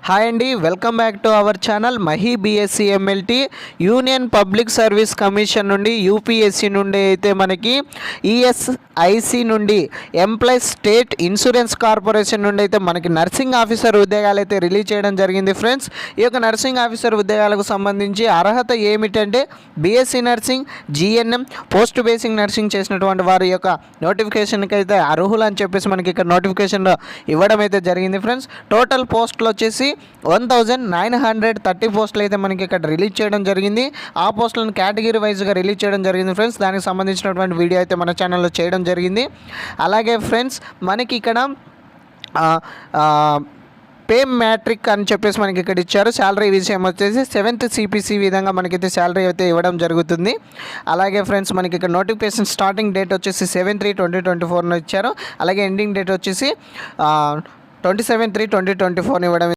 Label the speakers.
Speaker 1: Hi అండి, welcome back to our channel Mahi BSc MLT. Union public service commission నుండి UPSC నుండి అయితే మనకి ఈఎస్ఐసి నుండి ఎంప్లాయీస్ స్టేట్ ఇన్సూరెన్స్ కార్పొరేషన్ నుండి అయితే మనకి నర్సింగ్ ఆఫీసర్ ఉద్యోగాలు అయితే రిలీజ్ చేయడం జరిగింది ఫ్రెండ్స్. ఈ యొక్క నర్సింగ్ ఆఫీసర్ ఉద్యోగాలకు సంబంధించి అర్హత ఏమిటంటే BSc nursing, GNM, post basic nursing చేసినటువంటి వారి యొక్క నోటిఫికేషన్కి అయితే అర్హులు అని చెప్పేసి మనకి ఇక్కడ నోటిఫికేషన్లో ఇవ్వడం అయితే జరిగింది ఫ్రెండ్స్. టోటల్ పోస్టులు వచ్చేసి 1930 పోస్టులు అయితే మనకి ఇక్కడ రిలీజ్ చేయడం జరిగింది. ఆ పోస్టులను కేటగిరీ వైజ్గా రిలీజ్ చేయడం జరిగింది ఫ్రెండ్స్. దానికి సంబంధించినటువంటి వీడియో అయితే మన ఛానల్లో చేయడం జరిగింది. అలాగే ఫ్రెండ్స్ మనకి ఇక్కడ పే మ్యాట్రిక్ అని చెప్పేసి మనకి ఇక్కడ ఇచ్చారు. శాలరీ విషయం వచ్చేసి 7th CPC విధంగా మనకైతే శాలరీ అయితే ఇవ్వడం జరుగుతుంది. అలాగే ఫ్రెండ్స్ మనకి ఇక్కడ నోటిఫికేషన్ స్టార్టింగ్ డేట్ వచ్చేసి 7/3/2024 ఇచ్చారు. అలాగే ఎండింగ్ డేట్ వచ్చేసి 27/3/2024 ఇవ్వడం